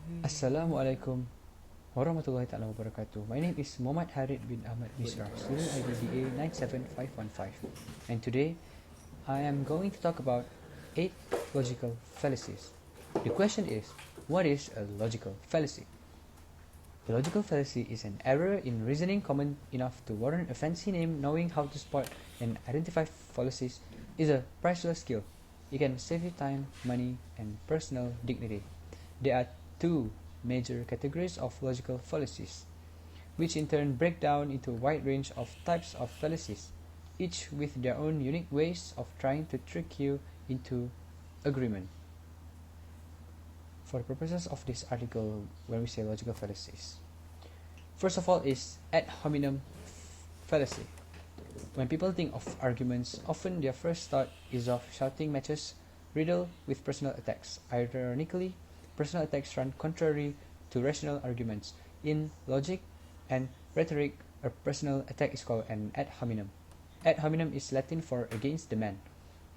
Assalamualaikum warahmatullahi ta'ala wabarakatuh. My name is Mohammad Harith bin Ahmad Misrah, student ID DA97515, and today I am going to talk about 8 logical fallacies. The question is, what is a logical fallacy? A logical fallacy is an error in reasoning common enough to warrant a fancy name. Knowing how to spot and identify fallacies is a priceless skill. It can save you time, money, and personal dignity. There are two major categories of logical fallacies, which in turn break down into a wide range of types of fallacies, each with their own unique ways of trying to trick you into agreement. For the purposes of this article, when we say logical fallacies, first of all is ad hominem fallacy. When people think of arguments, often their first thought is of shouting matches riddled with personal attacks. Ironically, personal attacks run contrary to rational arguments. In logic and rhetoric, a personal attack is called an ad hominem. Ad hominem is Latin for against the man.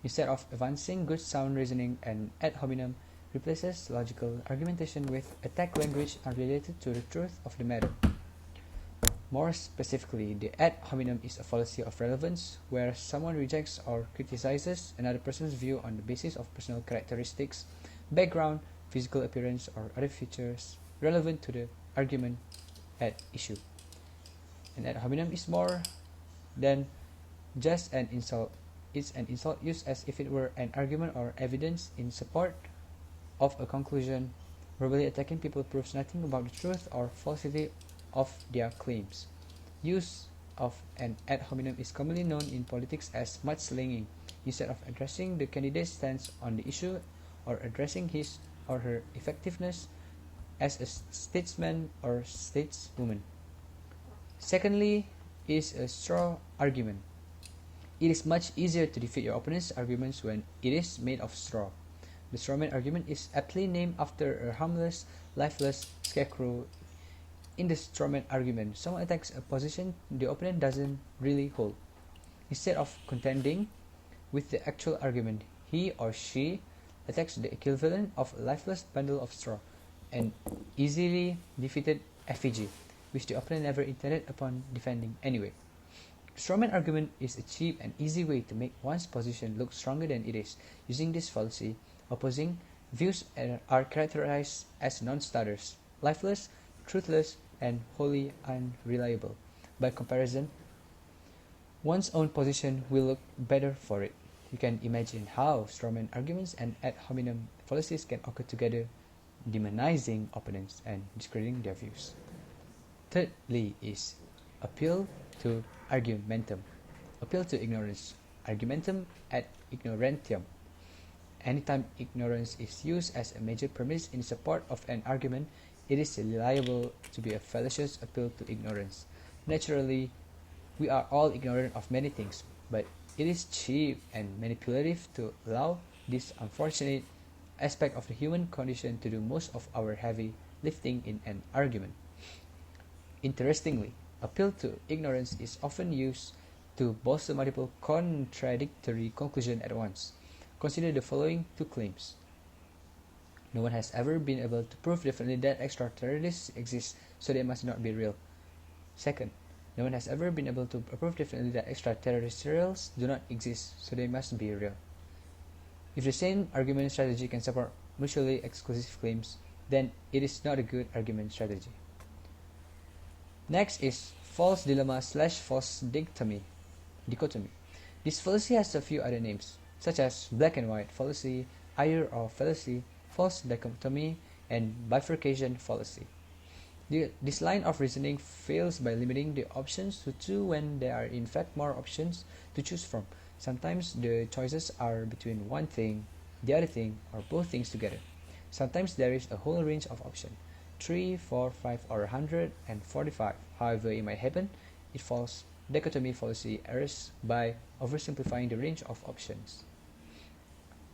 Instead of advancing good sound reasoning, an ad hominem replaces logical argumentation with attack language unrelated to the truth of the matter. More specifically, the ad hominem is a fallacy of relevance, where someone rejects or criticizes another person's view on the basis of personal characteristics, background, physical appearance, or other features relevant to the argument at issue. An ad hominem is more than just an insult. It's an insult used as if it were an argument or evidence in support of a conclusion. Verbally attacking people proves nothing about the truth or falsity of their claims. Use of an ad hominem is commonly known in politics as mudslinging. Instead of addressing the candidate's stance on the issue or addressing his or her effectiveness as a statesman or stateswoman. Secondly is a straw argument. It is much easier to defeat your opponent's arguments when it is made of straw. The strawman argument is aptly named after a harmless, lifeless scarecrow. In the strawman argument, someone attacks a position the opponent doesn't really hold. Instead of contending with the actual argument, he or she attacks the equivalent of a lifeless bundle of straw, an easily defeated effigy, which the opponent never intended upon defending anyway. Strawman argument is a cheap and easy way to make one's position look stronger than it is. Using this fallacy, opposing views are characterized as non-starters, lifeless, truthless, and wholly unreliable. By comparison, one's own position will look better for it. You can imagine how strawman arguments and ad hominem fallacies can occur together, demonizing opponents and discrediting their views. Thirdly is appeal to argumentum. Appeal to ignorance. Argumentum ad ignorantium. Anytime ignorance is used as a major premise in support of an argument, it is liable to be a fallacious appeal to ignorance. Naturally, we are all ignorant of many things, but it is cheap and manipulative to allow this unfortunate aspect of the human condition to do most of our heavy lifting in an argument. Interestingly, appeal to ignorance is often used to bolster multiple contradictory conclusions at once. Consider the following two claims. No one has ever been able to prove definitely that extraterrestrials exist, so they must not be real. Second, no one has ever been able to prove definitely that extraterrestrials do not exist, so they must be real. If the same argument strategy can support mutually exclusive claims, then it is not a good argument strategy. Next is false dilemma / false dichotomy. This fallacy has a few other names, such as black and white fallacy, either or fallacy, false dichotomy, and bifurcation fallacy. This line of reasoning fails by limiting the options to two when there are in fact more options to choose from. Sometimes the choices are between one thing, the other thing, or both things together. Sometimes there is a whole range of options, 3, 4, 5, or 145. However it might happen, it false dichotomy fallacy errs by oversimplifying the range of options.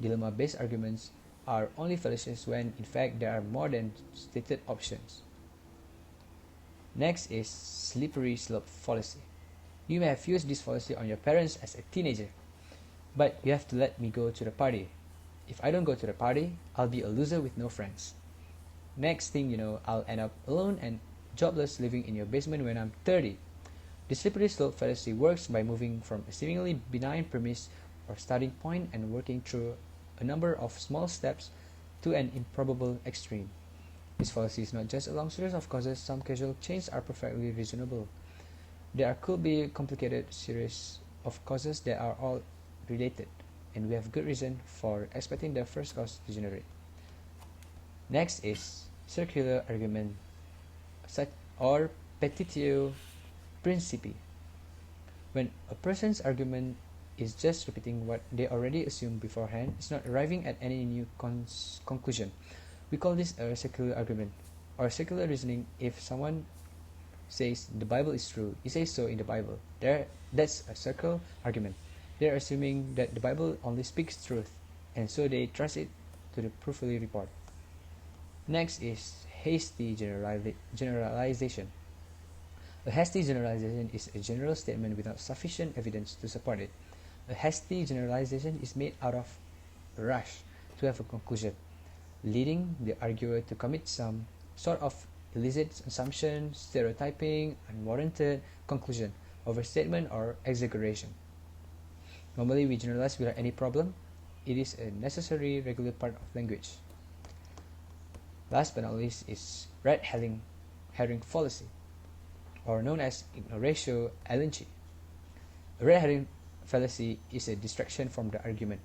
Dilemma-based arguments are only fallacious when in fact there are more than stated options. Next is slippery slope fallacy. You may have used this fallacy on your parents as a teenager, but you have to let me go to the party. If I don't go to the party, I'll be a loser with no friends. Next thing you know, I'll end up alone and jobless living in your basement when I'm 30. The slippery slope fallacy works by moving from a seemingly benign premise or starting point and working through a number of small steps to an improbable extreme. This fallacy is not just a long series of causes. Some casual chains are perfectly reasonable. There could be a complicated series of causes that are all related, and we have good reason for expecting the first cause to generate. Next is circular argument, such or petitio principii. When a person's argument is just repeating what they already assumed beforehand, it's not arriving at any new conclusion. We call this a circular argument or circular reasoning. If someone says the Bible is true, he says so in the Bible. That's a circular argument. They're assuming that the Bible only speaks truth, and so they trust it to the proofly report. Next is hasty generalization. A hasty generalization is a general statement without sufficient evidence to support it. A hasty generalization is made out of a rush to have a conclusion, leading the arguer to commit some sort of illicit assumption, stereotyping, unwarranted conclusion, overstatement, or exaggeration. Normally, we generalize without any problem. It is a necessary, regular part of language. Last but not least is red herring fallacy, or known as ignoratio elenchi. A red herring fallacy is a distraction from the argument,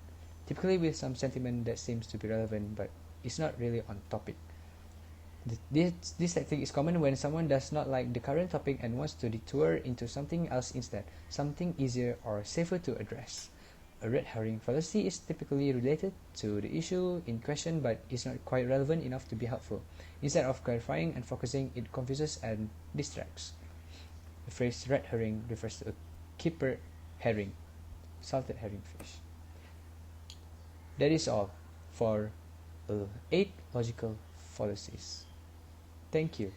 typically with some sentiment that seems to be relevant but is not really on topic. This tactic is common when someone does not like the current topic and wants to detour into something else instead, something easier or safer to address. A red herring fallacy is typically related to the issue in question but is not quite relevant enough to be helpful. Instead of clarifying and focusing, it confuses and distracts. The phrase red herring refers to a keeper herring, salted herring fish. That is all for 8 logical fallacies. Thank you.